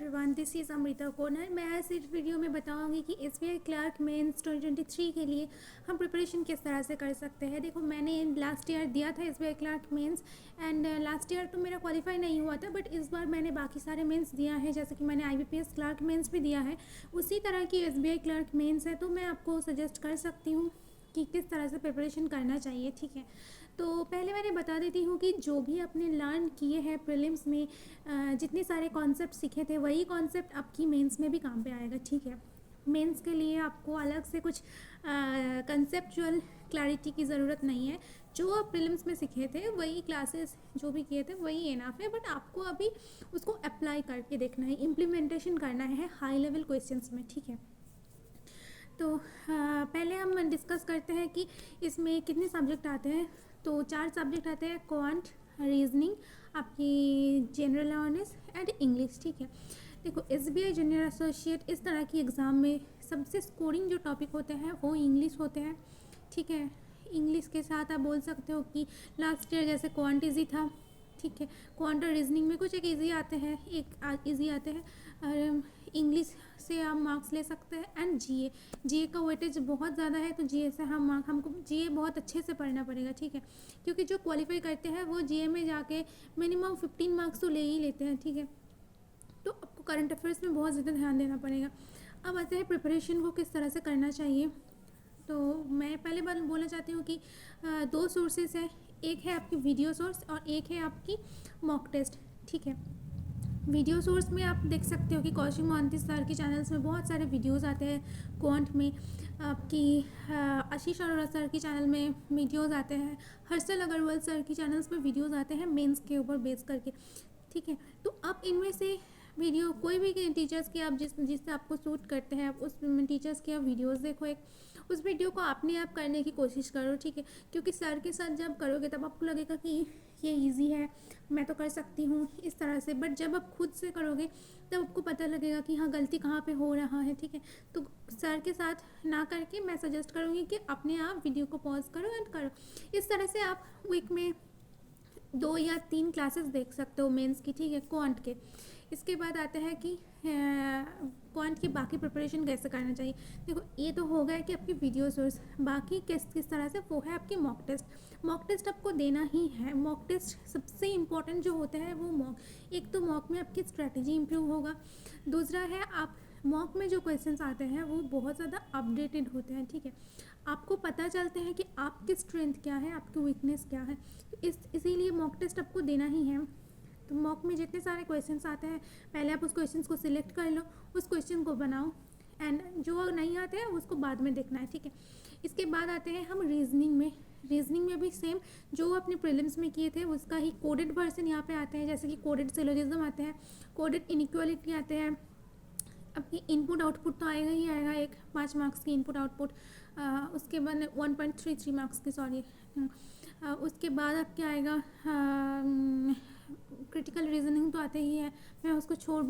Everyone, this is Amrita corner. मैं आज इस वीडियो में बताऊंगी कि एसबीआई क्लर्क मेंस 2023 के लिए हम प्रिपरेशन किस तरह से कर सकते हैं। देखो, मैंने लास्ट ईयर दिया था SBI clerk mains and last year तो मेरा क्वालिफाई नहीं हुआ था, बट इस बार मैंने बाकी सारे मेंस दिया है। जैसे कि मैंने आईबीपीएस क्लर्क मेंस भी दिया है, उसी तरह की एसबीआई क्लर्क मेंस है, तो मैं आपको सजेस्ट कर सकती हूँ कि किस तरह से प्रिपरेशन करना चाहिए। ठीक है, तो पहले मैंने बता देती हूँ कि जो भी आपने लर्न किए हैं प्रीलिम्स में, जितने सारे कॉन्सेप्ट सीखे थे वही कॉन्सेप्ट आपकी मेंस में भी काम पे आएगा। ठीक है, मेंस के लिए आपको अलग से कुछ कंसेप्चुअल क्लैरिटी की ज़रूरत नहीं है। जो आप प्रीलिम्स में सीखे थे वही क्लासेस जो भी किए थे वही एनफ है, बट आपको अभी उसको अप्लाई करके देखना है, इम्प्लीमेंटेशन करना है हाई लेवल क्वेश्चंस में। ठीक है, तो पहले हम डिस्कस करते हैं कि इसमें कितने सब्जेक्ट आते हैं। तो 4 सब्जेक्ट आते हैं, क्वांट, रीजनिंग, आपकी जनरल अवेयरनेस एंड इंग्लिश। ठीक है, देखो एसबीआई जूनियर एसोसिएट इस तरह की एग्ज़ाम में सबसे स्कोरिंग जो टॉपिक होते हैं वो इंग्लिश होते हैं। ठीक है, इंग्लिश के साथ आप बोल सकते हो कि लास्ट ईयर जैसे क्वांट ईजी था। ठीक है, क्वांट और रीजनिंग में कुछ एक ईजी आते हैं, एक ईजी आते हैं, और इंग्लिश से आप मार्क्स ले सकते हैं। एंड जीए का वेटेज बहुत ज़्यादा है, तो जीए से हमको जीए बहुत अच्छे से पढ़ना पड़ेगा। ठीक है, क्योंकि जो क्वालिफाई करते हैं वो जीए में जाके मिनिमम 15 मार्क्स तो ले ही लेते हैं। ठीक है, तो आपको करंट अफेयर्स में बहुत ज़्यादा ध्यान देना पड़ेगा। अब आते हैं प्रिपरेशन को किस तरह से करना चाहिए। तो मैं पहले बात बोलना चाहती हूँ कि 2 सोर्सेज है, एक है आपकी वीडियो सोर्स और एक है आपकी मॉक टेस्ट। ठीक है, वीडियो सोर्स में आप देख सकते हो कि कौशिक मोहंती सर के चैनल्स में बहुत सारे वीडियोस आते हैं। क्वांट में आपकी आशीष अरोड़ा सर के चैनल में वीडियोस आते हैं, हर्षल अग्रवाल सर की चैनल्स में वीडियोस आते हैं मेंस के ऊपर बेस करके। ठीक है, तो आप इनमें से वीडियो कोई भी टीचर्स की आप जिससे आपको सूट करते हैं आप उस टीचर्स की आप वीडियोस देखो, एक उस वीडियो को अपने आप करने की कोशिश करो। ठीक है, क्योंकि सर के साथ जब करोगे तब आपको लगेगा कि ये इजी है, मैं तो कर सकती हूँ इस तरह से, बट जब आप खुद से करोगे तब आपको पता लगेगा कि हाँ गलती कहाँ पे हो रहा है। ठीक है, तो सर के साथ ना करके मैं सजेस्ट करूँगी कि अपने आप वीडियो को पॉज करो एंड करो। इस तरह से आप वीक में 2 या 3 क्लासेस देख सकते हो मेंस की। ठीक है, क्वांट के। इसके बाद आता है कि क्वांट की बाकी प्रिपरेशन कैसे करना चाहिए। देखो, ये तो हो गया कि आपकी वीडियो सोर्स, बाकी किस तरह से वो है आपकी मॉक टेस्ट। मॉक टेस्ट आपको देना ही है। मॉक टेस्ट सबसे इम्पॉर्टेंट जो होता है वो मॉक, एक तो मॉक में आपकी स्ट्रैटेजी इंप्रूव होगा, दूसरा है आप मॉक में जो क्वेश्चंस आते हैं वो बहुत ज़्यादा अपडेटेड होते हैं। ठीक है, आपको पता चलते हैं कि आपकी स्ट्रेंथ क्या है, आपकी वीकनेस क्या है, तो इसीलिए मॉक टेस्ट आपको देना ही है। तो मॉक में जितने सारे क्वेश्चंस आते हैं पहले आप उस क्वेश्चंस को सिलेक्ट कर लो, उस क्वेश्चन को बनाओ, एंड जो नहीं आते हैं उसको बाद में देखना है। ठीक है, इसके बाद आते हैं हम रीजनिंग में। रीजनिंग में भी सेम जो अपने प्रीलिम्स में किए थे उसका ही कोडेड वर्जन यहाँ पे आते हैं, जैसे कि कोडेड सिलोजिज्म आते हैं, कोडेड इनइक्वालिटी आते हैं, आपकी इनपुट आउटपुट तो आएगा ही आएगा, एक 5 मार्क्स की इनपुट आउटपुट, उसके बाद 1.33 मार्क्स की, सॉरी, उसके बाद आपके आएगा क्रिटिकल रीजनिंग तो आते ही है। मैं उसको छोड़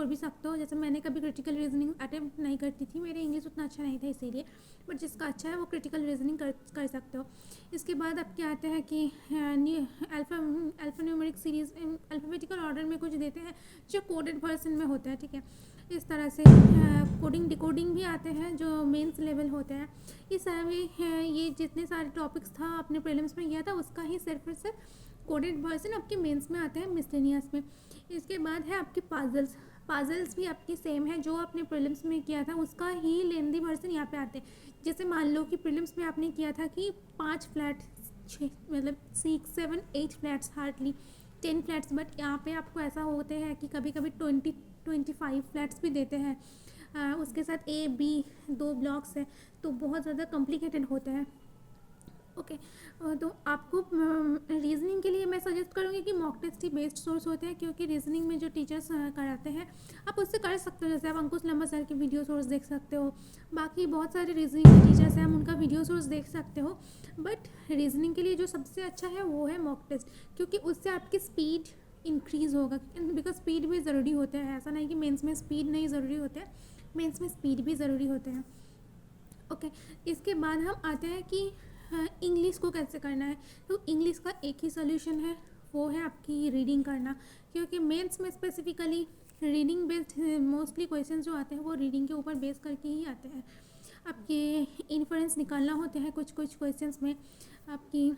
भी सकते हो, जैसे मैंने कभी क्रिटिकल रीजनिंग अटेम्प्ट नहीं करती थी, मेरे इंग्लिश उतना अच्छा नहीं था इसीलिए, बट जिसका अच्छा है वो क्रिटिकल रीजनिंग कर सकते हो। इसके बाद आपके आते हैं कि अल्फान्यूमेरिक सीरीज अल्फ़ाबेटिकल ऑर्डर में कुछ देते हैं जो कोडेड वर्जन में होता है। ठीक है, इस तरह से कोडिंग डिकोडिंग भी आते हैं जो मेंस लेवल होते हैं। ये सारे ये जितने सारे टॉपिक्स था अपने प्रीलिम्स में किया था उसका ही सिर्फ कोडेड वर्जन आपके मेंस में आते हैं मिसलेनियस में। इसके बाद है आपके पाजल्स भी आपकी सेम है, जो आपने प्रीलिम्स में किया था उसका ही लेंदी वर्जन यहाँ पे आते हैं। जैसे मान लो कि प्रीलिम्स में आपने किया था कि 5 फ्लैट, 6 मतलब 6, 7, 8 फ्लैट्स, हार्डली 10 फ्लैट्स, बट यहाँ पे आपको ऐसा होते हैं कि कभी कभी 25 फ्लैट्स भी देते हैं। उसके साथ ए बी 2 ब्लॉक्स हैं, तो बहुत ज़्यादा कॉम्प्लिकेटेड होता है। ओके, तो आपको रीजनिंग के लिए मैं सजेस्ट करूँगी कि मॉक टेस्ट ही बेस्ट सोर्स होते हैं, क्योंकि रीजनिंग में जो टीचर्स कराते हैं आप उससे कर सकते हो। जैसे आप अंकुश लंबा सर के वीडियो सोर्स देख सकते हो, बाकी बहुत सारे रीजनिंग के टीचर्स हैं हम उनका वीडियो सोर्स देख सकते हो, बट रीजनिंग के लिए जो सबसे अच्छा है वो है मॉक टेस्ट, क्योंकि उससे आपकी स्पीड इंक्रीज़ होगा। बिकॉज स्पीड भी ज़रूरी होता है, ऐसा नहीं कि मेंस में स्पीड नहीं ज़रूरी होते हैं, मेंस में स्पीड भी ज़रूरी होते हैं। ओके, इसके बाद हम आते हैं कि इंग्लिश को कैसे करना है। तो इंग्लिश का एक ही सोल्यूशन है, वो है आपकी रीडिंग करना, क्योंकि मेंस में specifically reading based mostly questions जो आते हैं वो रीडिंग के ऊपर बेस करके ही आते हैं। आपके इन्फरेंस निकालना होते हैं कुछ कुछ क्वेश्चंस में। आपकी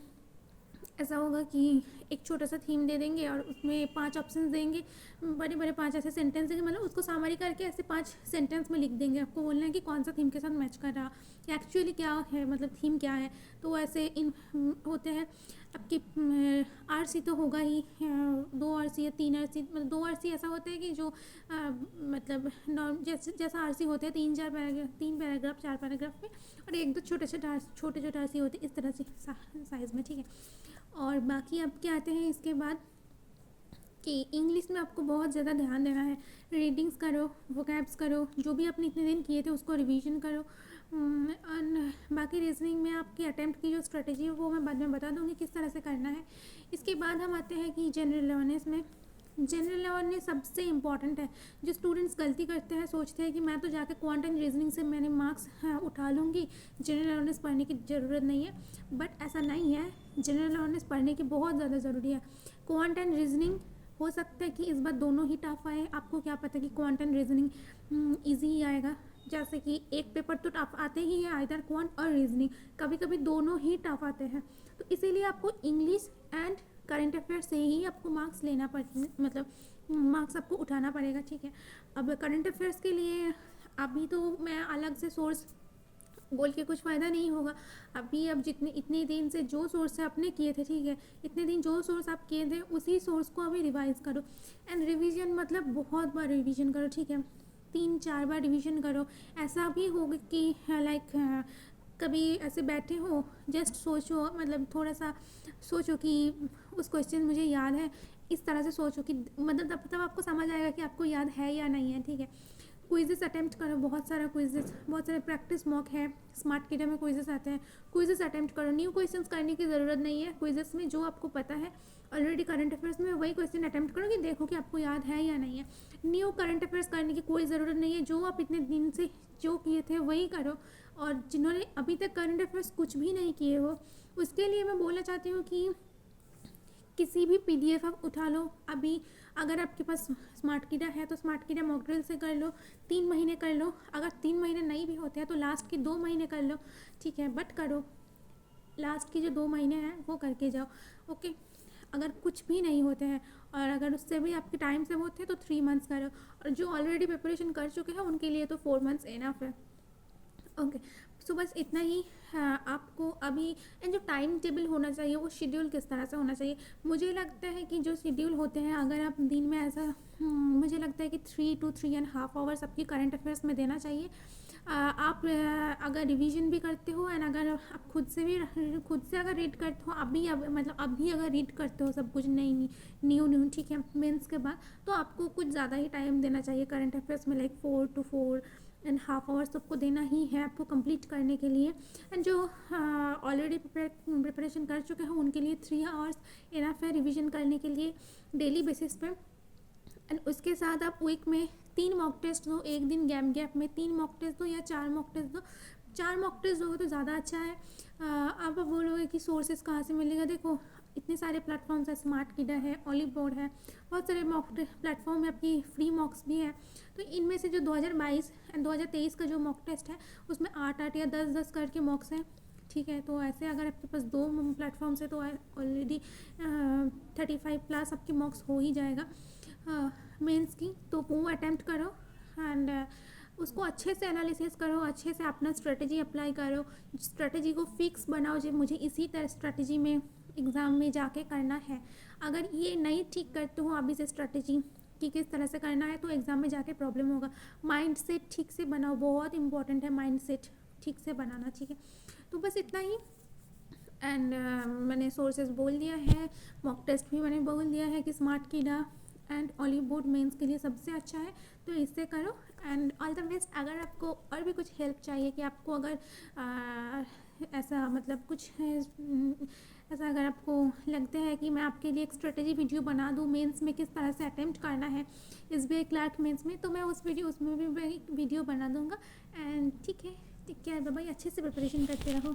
ऐसा होगा कि एक छोटा सा थीम दे देंगे और उसमें 5 ऑप्शंस देंगे, बड़े बड़े 5 ऐसे सेंटेंस देंगे, मतलब उसको सामरी करके ऐसे 5 सेंटेंस में लिख देंगे। आपको बोलना है कि कौन सा थीम के साथ मैच कर रहा, एक्चुअली क्या है, मतलब थीम क्या है। तो ऐसे इन होते हैं। आपकी आरसी तो होगा ही, 2 आरसी या 3 आरसी, मतलब 2 आरसी ऐसा होता है कि जो मतलब जैसा आरसी होते हैं 3-4 पैराग्राफ, 3 पैराग्राफ 4 पैराग्राफ में, और 1-2 छोटे छोटे आरसी होते हैं इस तरह से साइज़ में, ठीक है। और बाकी अब क्या आते हैं इसके बाद कि इंग्लिश में आपको बहुत ज़्यादा ध्यान देना है। रीडिंग्स करो, वोकैब्स करो, जो भी आपने इतने दिन किए थे उसको रिवीजन करो। और बाकी रीजनिंग में आपकी अटेम्प्ट की जो स्ट्रेटेजी है वो मैं बाद में बता दूँगी किस तरह से करना है। इसके बाद हम आते हैं कि जनरल अवेयरनेस में। जनरल अवेयरनेस सबसे इम्पॉर्टेंट है। जो स्टूडेंट्स गलती करते हैं, सोचते हैं कि मैं तो जाके क्वांट एंड रीजनिंग से मैंने मार्क्स उठा लूँगी, जनरल अवेयरनेस पढ़ने की ज़रूरत नहीं है। बट ऐसा नहीं है, जनरल अवेयरनेस पढ़ने की बहुत ज़्यादा ज़रूरी है। क्वांट एंड रीजनिंग हो सकता है कि इस बार दोनों ही टफ आए, आपको क्या पता कि क्वांट एंड रीजनिंग ईजी ही आएगा। जैसे कि एक पेपर तो टफ आते ही है, आइदर क्वांट और रीजनिंग, कभी कभी दोनों ही टफ आते हैं। तो इसीलिए आपको इंग्लिश एंड करंट अफेयर से ही आपको मार्क्स लेना मतलब मार्क्स आपको उठाना पड़ेगा, ठीक है। अब करंट अफेयर्स के लिए अभी तो मैं अलग से सोर्स बोल के कुछ फ़ायदा नहीं होगा। अभी अब जितने इतने दिन से जो सोर्स से आपने किए थे, ठीक है, इतने दिन जो सोर्स आप किए थे उसी सोर्स को अभी रिवाइज़ करो। एंड रिवीजन मतलब बहुत बार रिवीजन करो, ठीक है, 3-4 बार रिवीजन करो। ऐसा भी होगा कि लाइक कभी ऐसे बैठे हो, जस्ट सोचो, मतलब थोड़ा सा सोचो कि उस क्वेश्चन मुझे याद है, इस तरह से सोचो कि मतलब तब आपको समझ आएगा कि आपको याद है या नहीं है, ठीक है। क्विज़ेस अटेम्प्ट करो, बहुत सारा क्विज़ेस, बहुत सारे प्रैक्टिस मॉक है, स्मार्ट किडा में क्विज़ेस आते हैं, क्विज़ेस अटेम्प्ट करो। न्यू क्वेश्चंस करने की ज़रूरत नहीं है। क्विज़ेस में जो आपको पता है ऑलरेडी करंट अफेयर्स में, वही क्वेश्चन अटेम्प्ट करो कि देखो कि आपको याद है या नहीं है। न्यू करंट अफेयर्स करने की कोई ज़रूरत नहीं है, जो आप इतने दिन से जो किए थे वही करो। और जिन्होंने अभी तक करंट अफेयर्स कुछ भी नहीं किए हो, उसके लिए मैं बोलना चाहती हूँ कि किसी भी PDF आप उठा लो। अभी अगर आपके पास स्मार्ट किडा है तो स्मार्ट किडा मॉक ड्रिल से कर लो, 3 महीने कर लो। अगर 3 महीने नहीं भी होते हैं तो लास्ट के 2 महीने कर लो, ठीक है, बट करो। लास्ट के जो 2 महीने हैं वो करके जाओ, ओके। अगर कुछ भी नहीं होते हैं और अगर उससे भी आपके टाइम से होते हैं तो 3 मंथ्स करो, और जो ऑलरेडी प्रिपरेशन कर चुके हैं उनके लिए तो 4 मंथ्स इनफ है, ओके। सो बस इतना ही। हाँ, आपको अभी एंड जो टाइम टेबल होना चाहिए वो शेड्यूल किस तरह से होना चाहिए। मुझे लगता है कि जो शेड्यूल होते हैं, अगर आप दिन में ऐसा मुझे लगता है कि 3 to 3.5 आवर्स आपकी करंट अफेयर्स में देना चाहिए। आप अगर रिवीजन भी करते हो एंड अगर आप खुद से अगर रीड करते हो, अभी अगर रीड करते हो सब कुछ न्यू, ठीक है, मेंस के बाद, तो आपको कुछ ज़्यादा ही टाइम देना चाहिए करंट अफेयर्स में, लाइक 4 to 4.5 आवर्स सबको देना ही है आपको कंप्लीट करने के लिए। एंड जो ऑलरेडी प्रिपरेशन कर चुके हैं उनके लिए 3 आवर्स इनफ है रिवीजन करने के लिए डेली बेसिस पे। एंड उसके साथ आप वीक में 3 मॉक टेस्ट दो, एक दिन गैप में 3 मॉक टेस्ट दो या 4 मॉक टेस्ट दो। 4 मॉक टेस्ट दोगे तो ज़्यादा अच्छा है। आप बोलोगे कि सोर्सेज कहाँ से मिलेगा, देखो इतने सारे प्लेटफॉर्म्स है, स्मार्ट किडा है, ऑलिव बोर्ड है, बहुत सारे मॉक प्लेटफॉर्म है, आपकी फ्री मॉक्स भी है। तो इनमें से जो 2022 एंड 2023 का जो मॉक टेस्ट है उसमें 8-8 या 10-10 करके मॉक्स हैं, ठीक है। तो ऐसे अगर आपके पास 2 प्लेटफॉर्म्स है तो ऑलरेडी 35 प्लस आपके मॉक्स हो ही जाएगा मेंस की। तो वो अटेम्प्ट करो एंड उसको अच्छे से एनालिसिस करो, अच्छे से अपना स्ट्रेटजी अप्लाई करो, स्ट्रेटजी को फिक्स बनाओ जो मुझे इसी तरह स्ट्रेटजी में एग्ज़ाम में जाके करना है। अगर ये नहीं ठीक करते हो अभी से स्ट्रेटजी कि किस तरह से करना है तो एग्ज़ाम में जाके प्रॉब्लम होगा। माइंड सेट ठीक से बनाओ, बहुत इंपॉर्टेंट है माइंड सेट ठीक से बनाना, ठीक है। तो बस इतना ही। एंड मैंने सोर्सेज बोल दिया है, मॉक टेस्ट भी मैंने बोल दिया है कि स्मार्ट किडा एंड ऑलिव बोर्ड मेंस के लिए सबसे अच्छा है, तो इससे करो। And all the best. अगर आपको और भी कुछ हेल्प चाहिए कि आपको अगर ऐसा मतलब कुछ है ऐसा अगर आपको लगता है कि मैं आपके लिए एक स्ट्रेटजी वीडियो बना दूँ मेंस में किस तरह से अटेम्प्ट करना है SBI क्लर्क मेंस में, तो मैं उसमें भी मैं एक वीडियो बना दूँगा। एंड ठीक है, टेक केयर, बाय बाय, अच्छे से प्रिपरेशन करते रहो।